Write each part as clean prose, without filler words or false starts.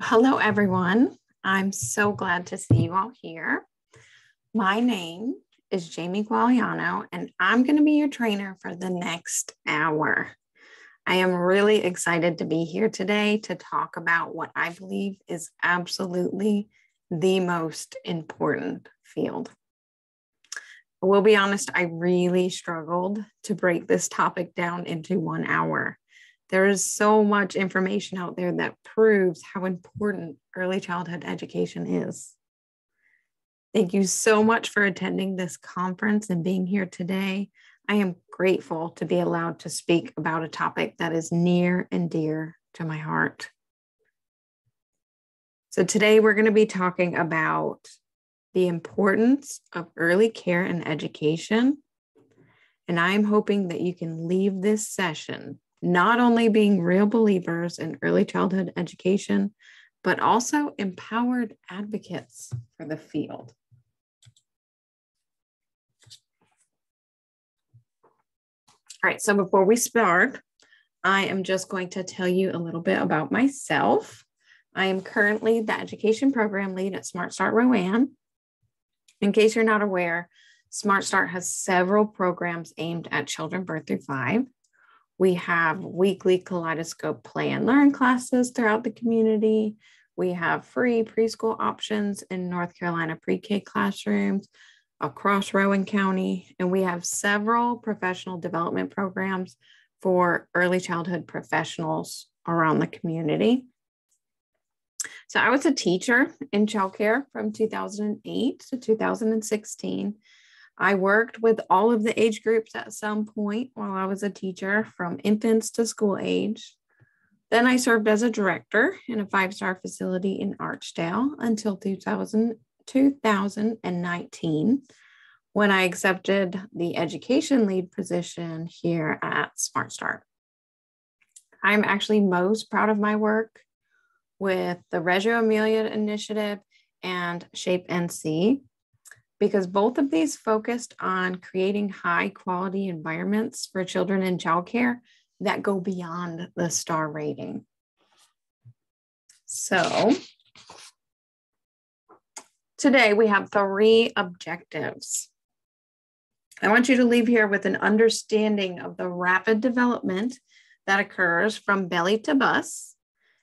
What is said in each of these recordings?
Hello, everyone. I'm so glad to see you all here. My name is Jamie Gualiano, and I'm going to be your trainer for the next hour. I am really excited to be here today to talk about what I believe is absolutely the most important field. I will be honest, I really struggled to break this topic down into 1 hour. There is so much information out there that proves how important early childhood education is. Thank you so much for attending this conference and being here today. I am grateful to be allowed to speak about a topic that is near and dear to my heart. So today we're going to be talking about the importance of early care and education. And I'm hoping that you can leave this session not only being real believers in early childhood education, but also empowered advocates for the field. All right, so before we start, I am just going to tell you a little bit about myself. I am currently the education program lead at Smart Start Rowan. In case you're not aware, Smart Start has several programs aimed at children birth through 5. We have weekly kaleidoscope play and learn classes throughout the community. We have free preschool options in North Carolina pre-K classrooms across Rowan County. And we have several professional development programs for early childhood professionals around the community. So I was a teacher in childcare from 2008 to 2016. I worked with all of the age groups at some point while I was a teacher, from infants to school age. Then I served as a director in a 5-star facility in Archdale until 2019, when I accepted the education lead position here at Smart Start. I'm actually most proud of my work with the Reggio Emilia initiative and Shape NC, because both of these focused on creating high quality environments for children in childcare that go beyond the star rating. So today we have 3 objectives. I want you to leave here with an understanding of the rapid development that occurs from belly to bus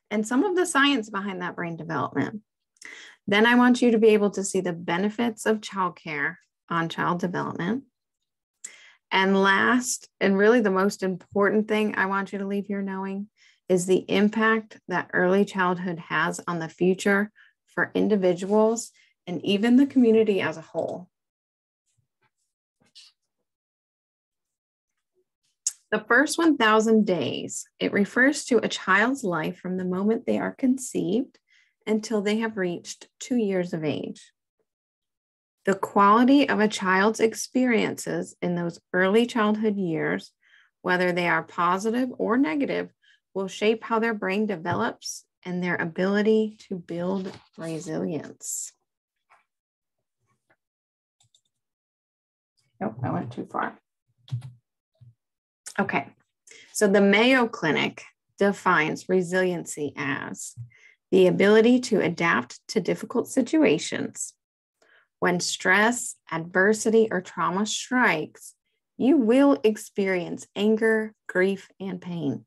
and some of the science behind that brain development. Then I want you to be able to see the benefits of childcare on child development. And last, and really the most important thing I want you to leave here knowing, is the impact that early childhood has on the future for individuals and even the community as a whole. The first 1,000 days, it refers to a child's life from the moment they are conceived until they have reached 2 years of age. The quality of a child's experiences in those early childhood years, whether they are positive or negative, will shape how their brain develops and their ability to build resilience. Nope, I went too far. Okay, so the Mayo Clinic defines resiliency as the ability to adapt to difficult situations. When stress, adversity, or trauma strikes, you will experience anger, grief, and pain.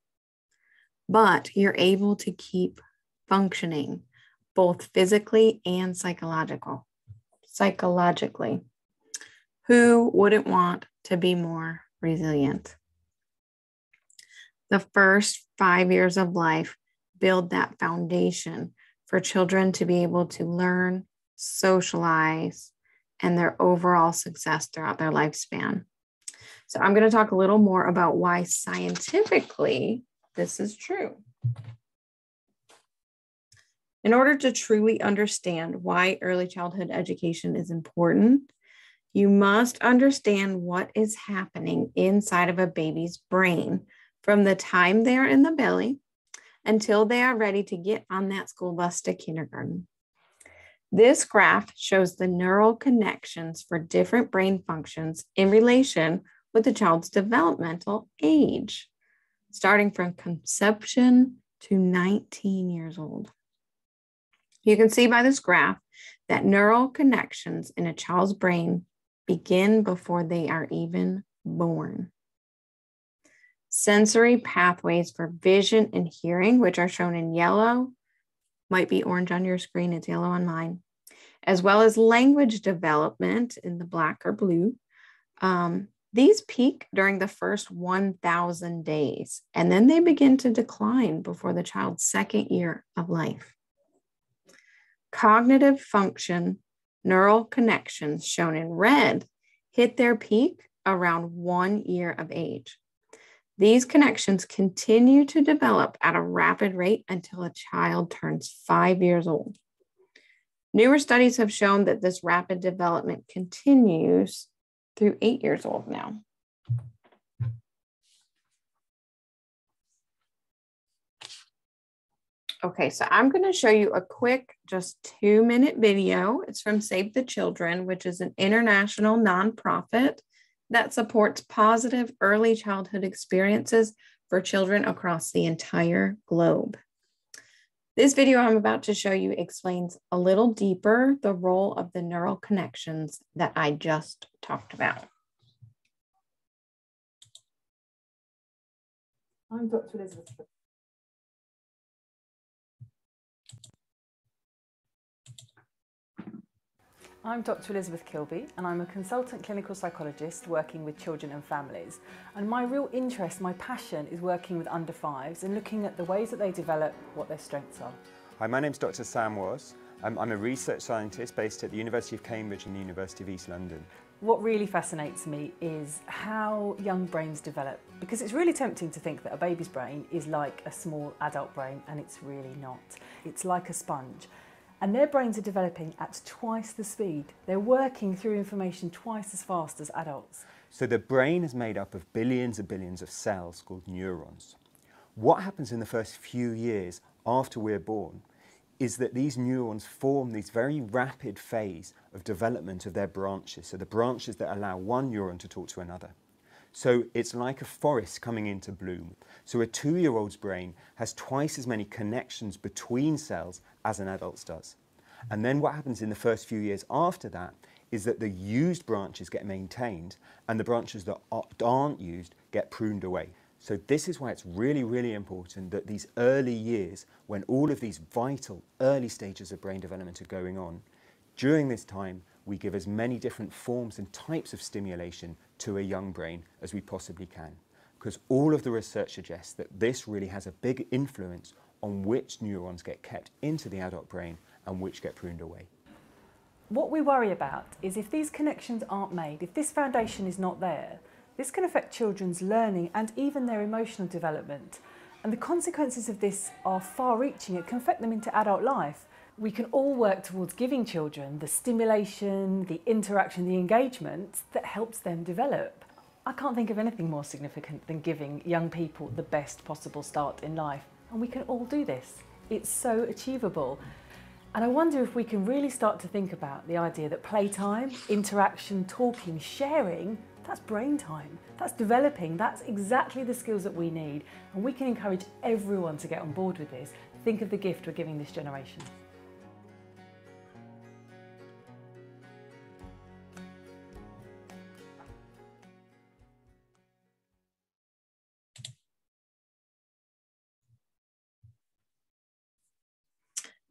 But you're able to keep functioning, both physically and psychologically. Who wouldn't want to be more resilient? The first 5 years of life build that foundation for children to be able to learn, socialize, and their overall success throughout their lifespan. So I'm going to talk a little more about why scientifically this is true. In order to truly understand why early childhood education is important, you must understand what is happening inside of a baby's brain from the time they are in the belly until they are ready to get on that school bus to kindergarten. This graph shows the neural connections for different brain functions in relation with the child's developmental age, starting from conception to 19 years old. You can see by this graph that neural connections in a child's brain begin before they are even born. Sensory pathways for vision and hearing, which are shown in yellow, might be orange on your screen, it's yellow on mine, as well as language development in the black or blue. These peak during the first 1,000 days, and then they begin to decline before the child's second year of life. Cognitive function, neural connections shown in red, hit their peak around 1 year of age. These connections continue to develop at a rapid rate until a child turns 5 years old. Newer studies have shown that this rapid development continues through 8 years old now. Okay, so I'm going to show you a quick, just 2-minute video. It's from Save the Children, which is an international nonprofit that supports positive early childhood experiences for children across the entire globe. This video I'm about to show you explains a little deeper the role of the neural connections that I just talked about. I'm Dr. Elizabeth. I'm Dr. Elizabeth Kilby, and I'm a consultant clinical psychologist working with children and families. And my real interest, my passion, is working with under fives and looking at the ways that they develop, what their strengths are. Hi, my name's Dr. Sam Was. I'm a research scientist based at the University of Cambridge and the University of East London. What really fascinates me is how young brains develop, because it's really tempting to think that a baby's brain is like a small adult brain, and it's really not. It's like a sponge. And their brains are developing at twice the speed. They're working through information twice as fast as adults. So the brain is made up of billions and billions of cells called neurons. What happens in the first few years after we're born is that these neurons form this very rapid phase of development of their branches, so the branches that allow one neuron to talk to another. So it's like a forest coming into bloom. So a 2-year-old's brain has twice as many connections between cells as an adult's does. And then what happens in the first few years after that is that the used branches get maintained and the branches that aren't used get pruned away. So this is why it's really, really important that these early years, when all of these vital early stages of brain development are going on, during this time, we give as many different forms and types of stimulation to a young brain as we possibly can. Because all of the research suggests that this really has a big influence on which neurons get kept into the adult brain and which get pruned away. What we worry about is if these connections aren't made, if this foundation is not there, this can affect children's learning and even their emotional development. And the consequences of this are far-reaching. It can affect them into adult life. We can all work towards giving children the stimulation, the interaction, the engagement that helps them develop. I can't think of anything more significant than giving young people the best possible start in life. And we can all do this. It's so achievable. And I wonder if we can really start to think about the idea that playtime, interaction, talking, sharing, that's brain time, that's developing, that's exactly the skills that we need. And we can encourage everyone to get on board with this. Think of the gift we're giving this generation.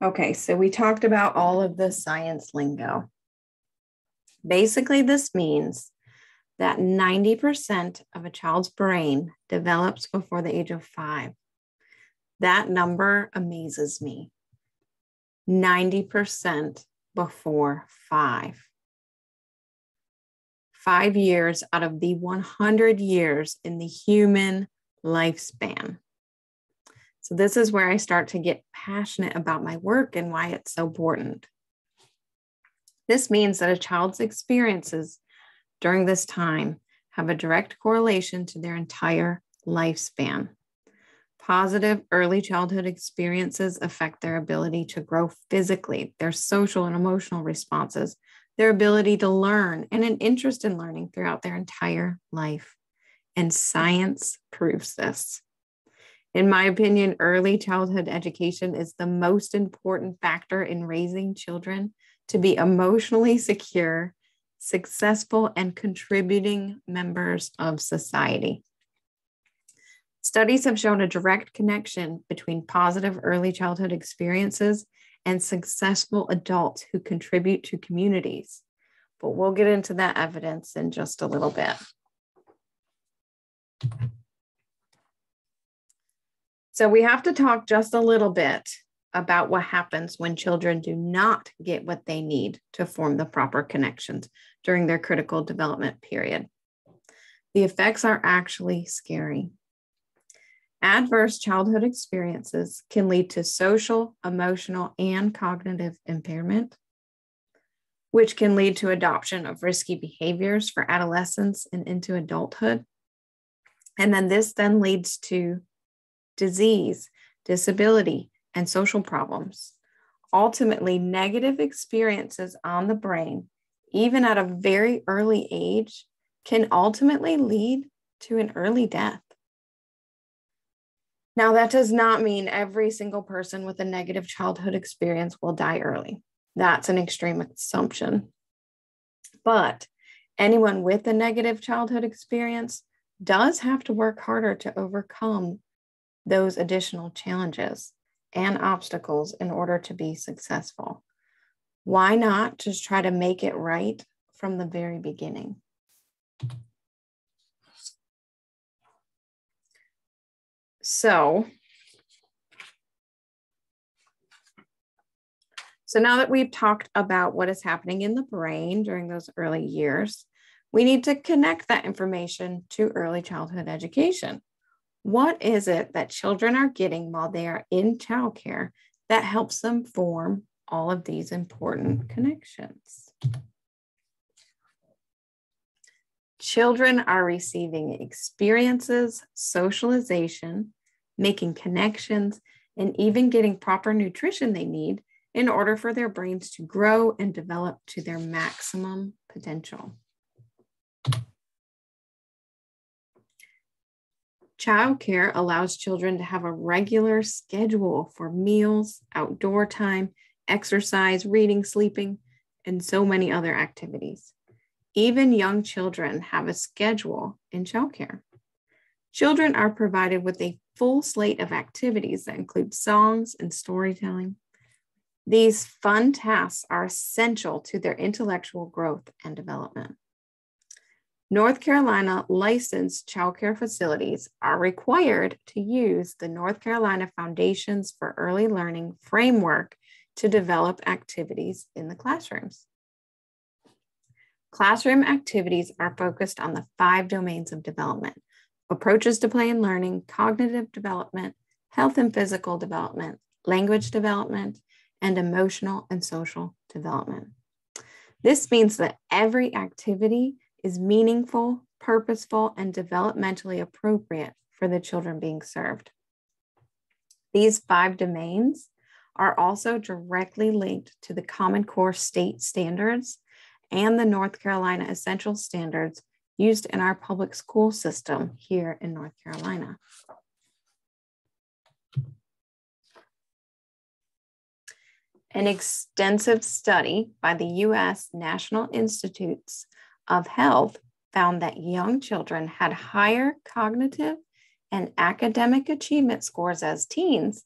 Okay, so we talked about all of the science lingo. Basically, this means that 90% of a child's brain develops before the age of 5. That number amazes me. 90% before 5. 5 years out of the 100 years in the human lifespan. So this is where I start to get passionate about my work and why it's so important. This means that a child's experiences during this time have a direct correlation to their entire lifespan. Positive early childhood experiences affect their ability to grow physically, their social and emotional responses, their ability to learn, and an interest in learning throughout their entire life. And science proves this. In my opinion, early childhood education is the most important factor in raising children to be emotionally secure, successful, and contributing members of society. Studies have shown a direct connection between positive early childhood experiences and successful adults who contribute to communities. But we'll get into that evidence in just a little bit. So we have to talk just a little bit about what happens when children do not get what they need to form the proper connections during their critical development period. The effects are actually scary. Adverse childhood experiences can lead to social, emotional, and cognitive impairment, which can lead to adoption of risky behaviors for adolescence and into adulthood. And then this then leads to disease, disability, and social problems. Ultimately, negative experiences on the brain, even at a very early age, can ultimately lead to an early death. Now, that does not mean every single person with a negative childhood experience will die early. That's an extreme assumption. But anyone with a negative childhood experience does have to work harder to overcome those additional challenges and obstacles in order to be successful. Why not just try to make it right from the very beginning? So now that we've talked about what is happening in the brain during those early years, we need to connect that information to early childhood education. What is it that children are getting while they are in childcare that helps them form all of these important connections? Children are receiving experiences, socialization, making connections, and even getting proper nutrition they need in order for their brains to grow and develop to their maximum potential. Childcare allows children to have a regular schedule for meals, outdoor time, exercise, reading, sleeping, and so many other activities. Even young children have a schedule in childcare. Children are provided with a full slate of activities that include songs and storytelling. These fun tasks are essential to their intellectual growth and development. North Carolina licensed childcare facilities are required to use the North Carolina Foundations for Early Learning framework to develop activities in the classrooms. Classroom activities are focused on the 5 domains of development: approaches to play and learning, cognitive development, health and physical development, language development, and emotional and social development. This means that every activity is meaningful, purposeful, and developmentally appropriate for the children being served. These 5 domains are also directly linked to the Common Core state standards and the North Carolina essential standards used in our public school system here in North Carolina. An extensive study by the U.S. National Institutes of Health found that young children had higher cognitive and academic achievement scores as teens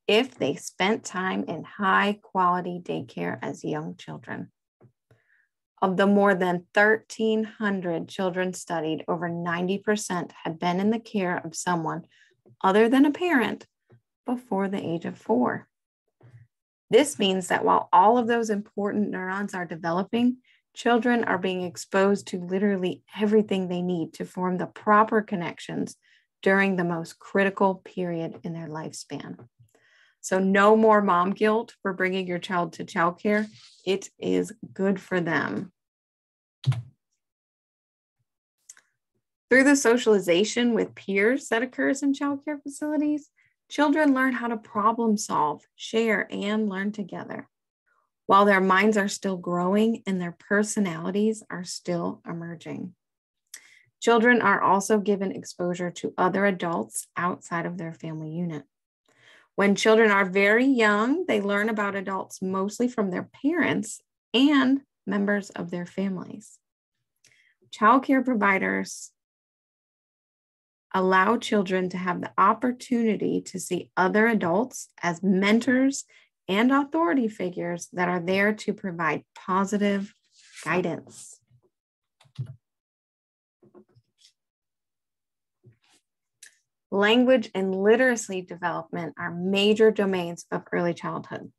if they spent time in high-quality daycare as young children. Of the more than 1,300 children studied, over 90% had been in the care of someone other than a parent before the age of 4. This means that while all of those important neurons are developing, children are being exposed to literally everything they need to form the proper connections during the most critical period in their lifespan. So no more mom guilt for bringing your child to childcare. It is good for them. Through the socialization with peers that occurs in childcare facilities, children learn how to problem solve, share, and learn together, while their minds are still growing and their personalities are still emerging. Children are also given exposure to other adults outside of their family unit. When children are very young, they learn about adults mostly from their parents and members of their families. Child care providers allow children to have the opportunity to see other adults as mentors and authority figures that are there to provide positive guidance. Language and literacy development are major domains of early childhood.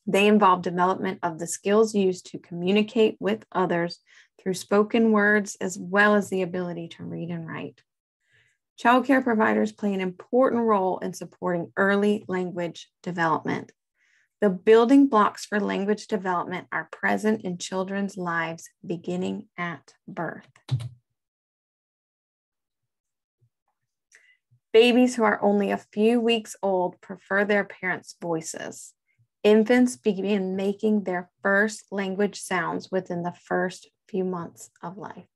They involve development of the skills used to communicate with others through spoken words, as well as the ability to read and write. Child care providers play an important role in supporting early language development. The building blocks for language development are present in children's lives beginning at birth. Babies who are only a few weeks old prefer their parents' voices. Infants begin making their first language sounds within the first few months of life.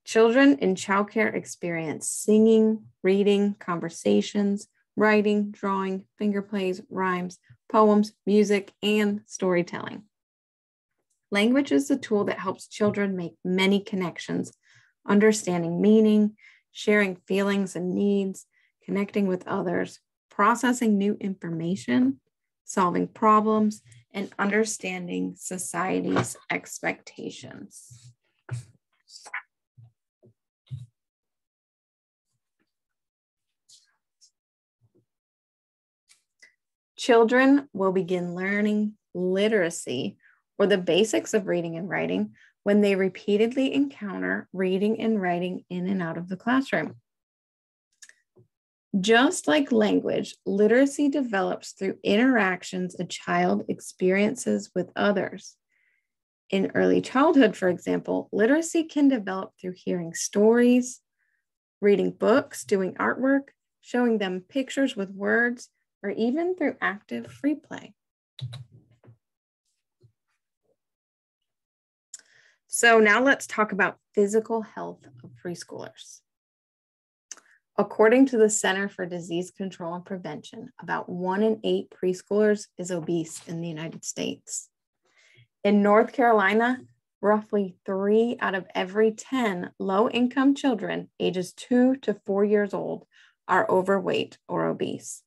Children in childcare experience singing, reading, conversations, writing, drawing, finger plays, rhymes, poems, music, and storytelling. Language is a tool that helps children make many connections, understanding meaning, sharing feelings and needs, connecting with others, processing new information, solving problems, and understanding society's expectations. Children will begin learning literacy, or the basics of reading and writing, when they repeatedly encounter reading and writing in and out of the classroom. Just like language, literacy develops through interactions a child experiences with others. In early childhood, for example, literacy can develop through hearing stories, reading books, doing artwork, showing them pictures with words, or even through active free play. So now let's talk about physical health of preschoolers. According to the Center for Disease Control and Prevention, about 1 in 8 preschoolers is obese in the United States. In North Carolina, roughly 3 out of every 10 low-income children ages 2 to 4 years old are overweight or obese.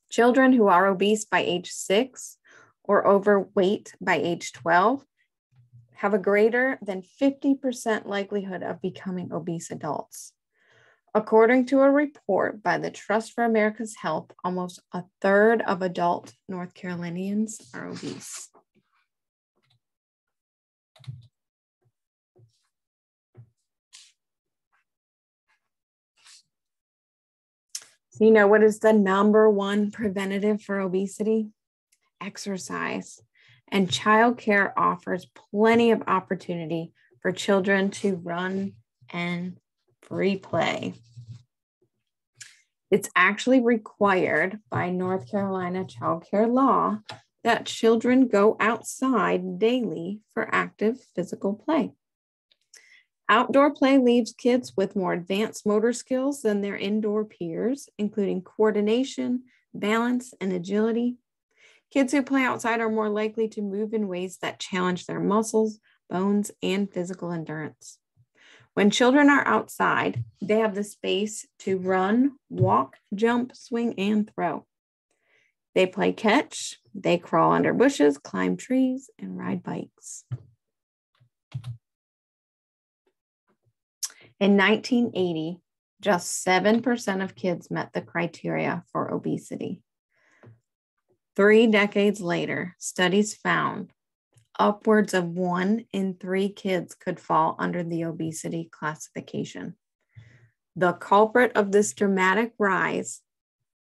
Children who are obese by age 6 or overweight by age 12 have a greater than 50% likelihood of becoming obese adults. According to a report by the Trust for America's Health, almost a third of adult North Carolinians are obese. So you know what is the #1 preventative for obesity? Exercise. And childcare offers plenty of opportunity for children to run and free play. It's actually required by North Carolina childcare law that children go outside daily for active physical play. Outdoor play leaves kids with more advanced motor skills than their indoor peers, including coordination, balance, and agility. Kids who play outside are more likely to move in ways that challenge their muscles, bones, and physical endurance. When children are outside, they have the space to run, walk, jump, swing, and throw. They play catch, they crawl under bushes, climb trees, and ride bikes. In 1980, just 7% of kids met the criteria for obesity. 3 decades later, studies found upwards of 1 in 3 kids could fall under the obesity classification. The culprit of this dramatic rise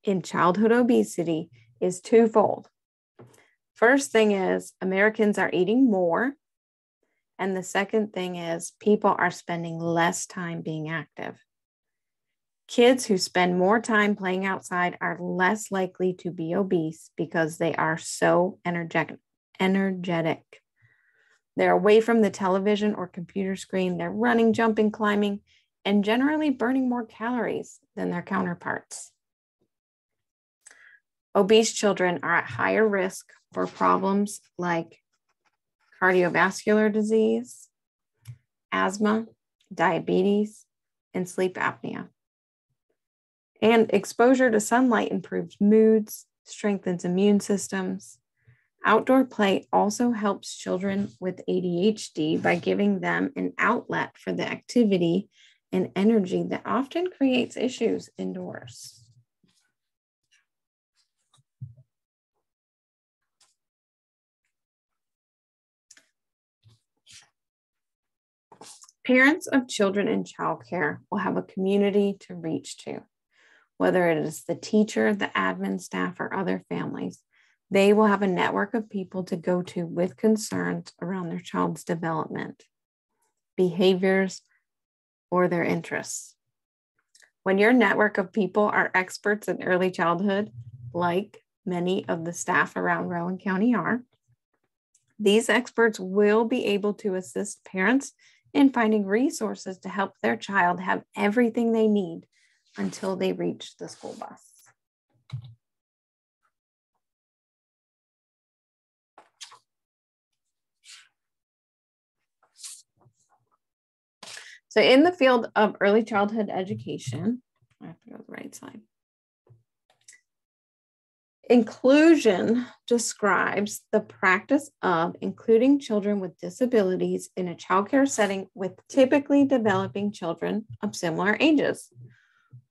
in childhood obesity is twofold. First thing is Americans are eating more. And the second thing is people are spending less time being active. Kids who spend more time playing outside are less likely to be obese because they are so energetic. They're away from the television or computer screen. They're running, jumping, climbing, and generally burning more calories than their counterparts. Obese children are at higher risk for problems like cardiovascular disease, asthma, diabetes, and sleep apnea. And exposure to sunlight improves moods, strengthens immune systems. Outdoor play also helps children with ADHD by giving them an outlet for the activity and energy that often creates issues indoors. Parents of children in childcare will have a community to reach to, whether it is the teacher, the admin staff, or other families. They will have a network of people to go to with concerns around their child's development, behaviors, or their interests. When your network of people are experts in early childhood, like many of the staff around Rowan County are, these experts will be able to assist parents in finding resources to help their child have everything they need until they reach the school bus. So in the field of early childhood education, I have to go to the right side. Inclusion describes the practice of including children with disabilities in a childcare setting with typically developing children of similar ages,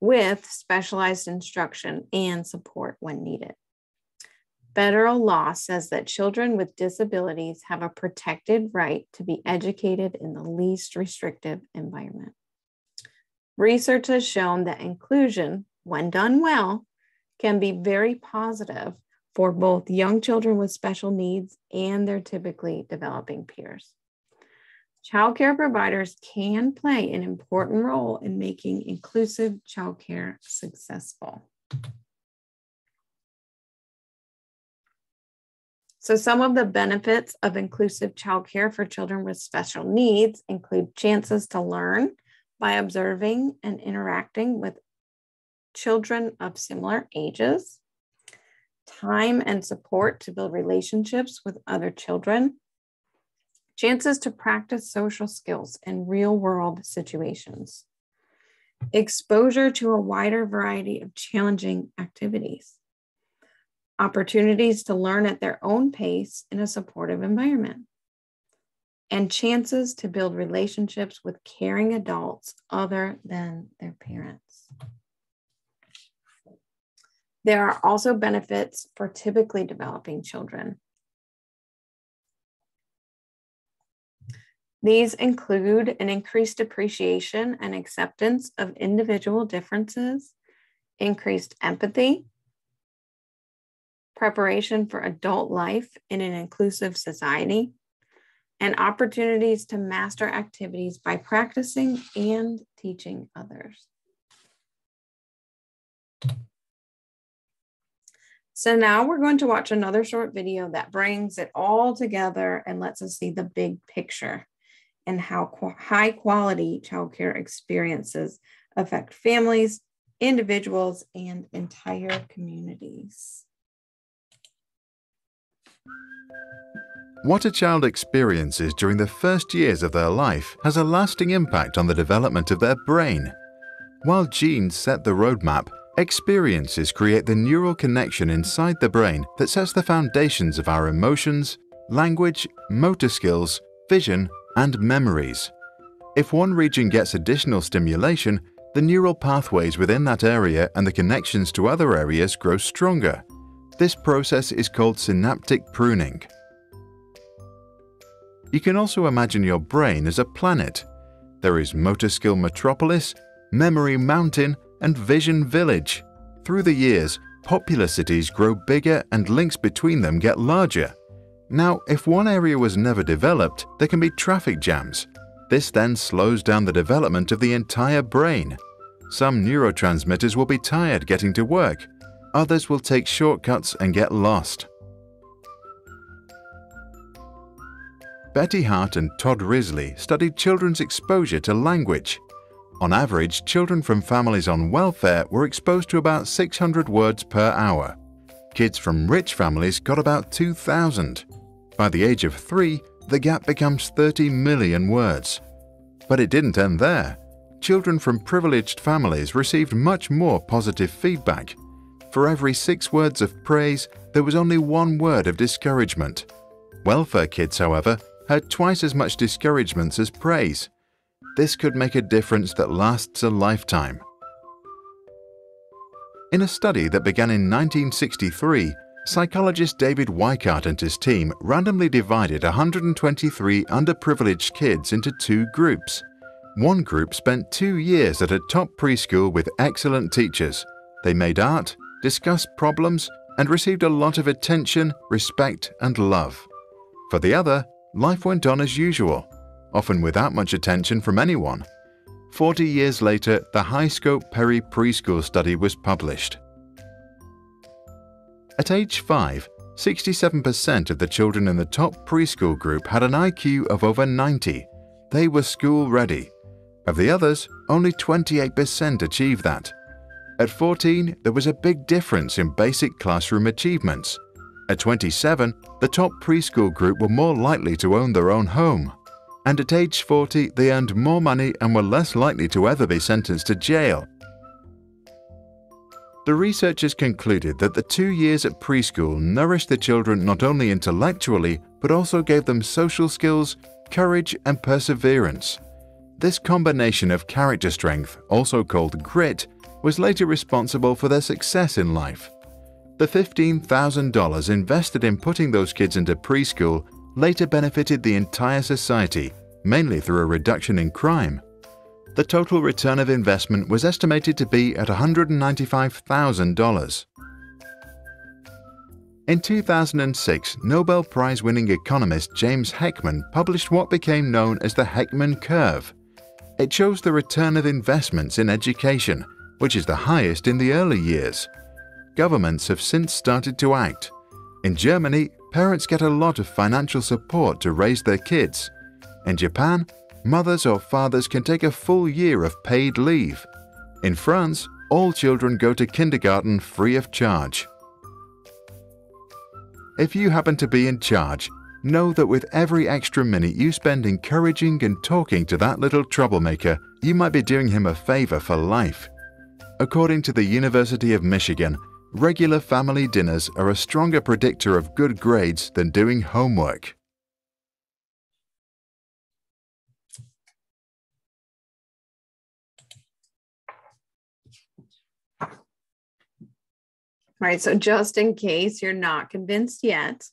with specialized instruction and support when needed. Federal law says that children with disabilities have a protected right to be educated in the least restrictive environment. Research has shown that inclusion, when done well, can be very positive for both young children with special needs and their typically developing peers. Childcare providers can play an important role in making inclusive childcare successful. So some of the benefits of inclusive childcare for children with special needs include chances to learn by observing and interacting with children of similar ages, time and support to build relationships with other children, chances to practice social skills in real-world situations, exposure to a wider variety of challenging activities, opportunities to learn at their own pace in a supportive environment, and chances to build relationships with caring adults other than their parents. There are also benefits for typically developing children. These include an increased appreciation and acceptance of individual differences, increased empathy, preparation for adult life in an inclusive society, and opportunities to master activities by practicing and teaching others. So now we're going to watch another short video that brings it all together and lets us see the big picture and how high quality childcare experiences affect families, individuals, and entire communities. What a child experiences during the first years of their life has a lasting impact on the development of their brain. While genes set the roadmap, experiences create the neural connection inside the brain that sets the foundations of our emotions, language, motor skills, vision, and memories. If one region gets additional stimulation, the neural pathways within that area and the connections to other areas grow stronger. This process is called synaptic pruning. You can also imagine your brain as a planet. There is motor skill metropolis, memory mountain, and vision village. Through the years, popular cities grow bigger and links between them get larger. Now, if one area was never developed, there can be traffic jams. This then slows down the development of the entire brain. Some neurotransmitters will be tired getting to work. Others will take shortcuts and get lost. Betty Hart and Todd Risley studied children's exposure to language. On average, children from families on welfare were exposed to about 600 words per hour. Kids from rich families got about 2,000. By the age of 3, the gap becomes 30 million words. But it didn't end there. Children from privileged families received much more positive feedback. For every 6 words of praise, there was only 1 word of discouragement. Welfare kids, however, had twice as much discouragements as praise. This could make a difference that lasts a lifetime. In a study that began in 1963, psychologist David Weikart and his team randomly divided 123 underprivileged kids into 2 groups. One group spent 2 years at a top preschool with excellent teachers. They made art, discussed problems, and received a lot of attention, respect, and love. For the other, life went on as usual, often without much attention from anyone. 40 years later, the high-scope Perry preschool study was published. At age 5, 67% of the children in the top preschool group had an IQ of over 90. They were school-ready. Of the others, only 28% achieved that. At 14, there was a big difference in basic classroom achievements. At 27, the top preschool group were more likely to own their own home. And at age 40, they earned more money and were less likely to ever be sentenced to jail. The researchers concluded that the 2 years at preschool nourished the children not only intellectually, but also gave them social skills, courage, and perseverance. This combination of character strength, also called grit, was later responsible for their success in life. The $15,000 invested in putting those kids into preschool later benefited the entire society, mainly through a reduction in crime. The total return of investment was estimated to be at $195,000. In 2006, Nobel Prize-winning economist James Heckman published what became known as the Heckman Curve. It shows the return of investments in education, which is the highest in the early years. Governments have since started to act. In Germany, parents get a lot of financial support to raise their kids. In Japan, mothers or fathers can take a full year of paid leave. In France, all children go to kindergarten free of charge. If you happen to be in charge, know that with every extra minute you spend encouraging and talking to that little troublemaker, you might be doing him a favor for life. According to the University of Michigan, regular family dinners are a stronger predictor of good grades than doing homework. All right, so just in case you're not convinced yet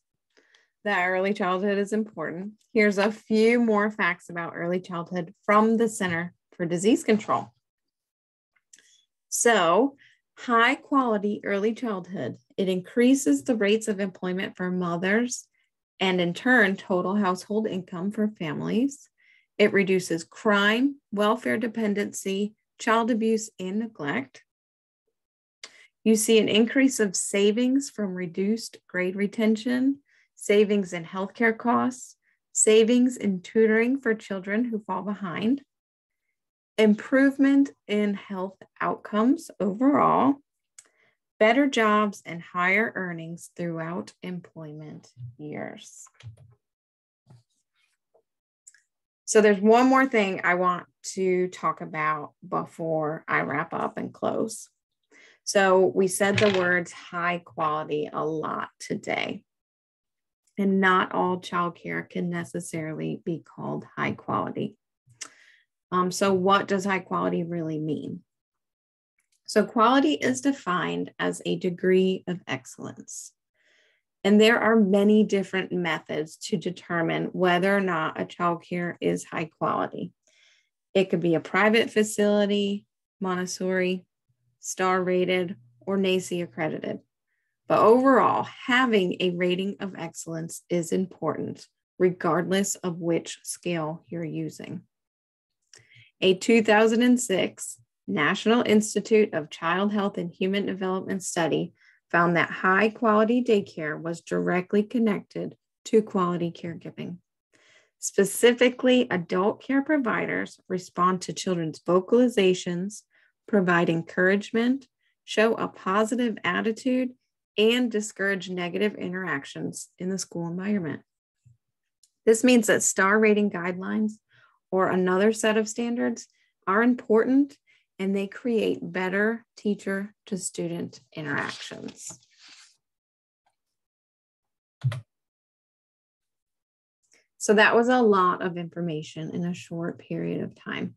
that early childhood is important, here's a few more facts about early childhood from the Center for Disease Control. So, high quality early childhood, it increases the rates of employment for mothers and in turn, total household income for families. It reduces crime, welfare dependency, child abuse, and neglect. You see an increase of savings from reduced grade retention, savings in healthcare costs, savings in tutoring for children who fall behind, improvement in health outcomes overall, better jobs, and higher earnings throughout employment years. So there's one more thing I want to talk about before I wrap up and close. So we said the words high quality a lot today, and not all childcare can necessarily be called high quality. So what does high quality really mean? So quality is defined as a degree of excellence. And there are many different methods to determine whether or not a childcare is high quality. It could be a private facility, Montessori, star rated, or NACE accredited. But overall, having a rating of excellence is important, regardless of which scale you're using. A 2006 National Institute of Child Health and Human Development study found that high quality daycare was directly connected to quality caregiving. Specifically, adult care providers respond to children's vocalizations, provide encouragement, show a positive attitude, and discourage negative interactions in the school environment. This means that star rating guidelines or another set of standards are important, and they create better teacher to student interactions. So that was a lot of information in a short period of time.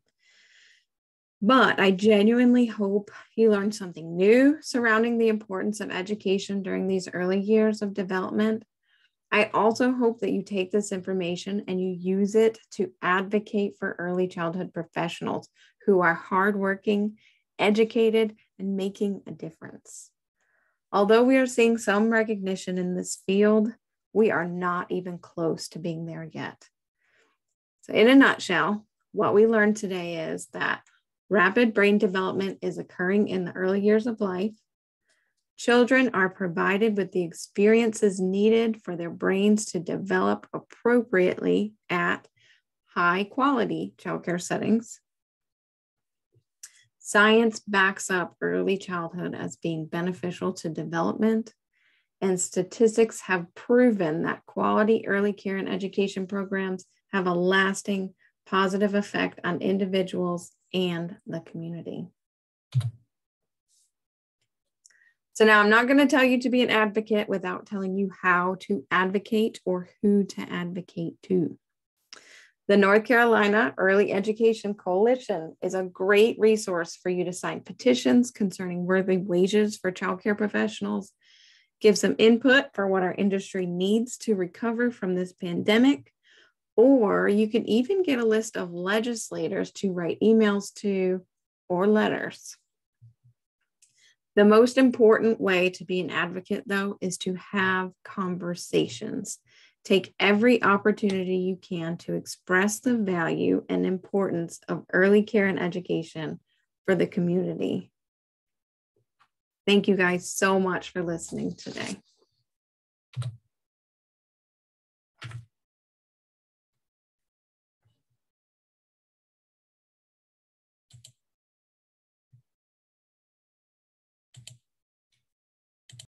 But I genuinely hope you learned something new surrounding the importance of education during these early years of development. I also hope that you take this information and you use it to advocate for early childhood professionals who are hardworking, educated, and making a difference. Although we are seeing some recognition in this field, we are not even close to being there yet. So in a nutshell, what we learned today is that rapid brain development is occurring in the early years of life. Children are provided with the experiences needed for their brains to develop appropriately at high quality childcare settings. Science backs up early childhood as being beneficial to development, and statistics have proven that quality early care and education programs have a lasting positive effect on individuals and the community. So now I'm not going to tell you to be an advocate without telling you how to advocate or who to advocate to. The North Carolina Early Education Coalition is a great resource for you to sign petitions concerning worthy wages for childcare professionals, give some input for what our industry needs to recover from this pandemic, or you can even get a list of legislators to write emails to or letters. The most important way to be an advocate, though, is to have conversations. Take every opportunity you can to express the value and importance of early care and education for the community. Thank you guys so much for listening today.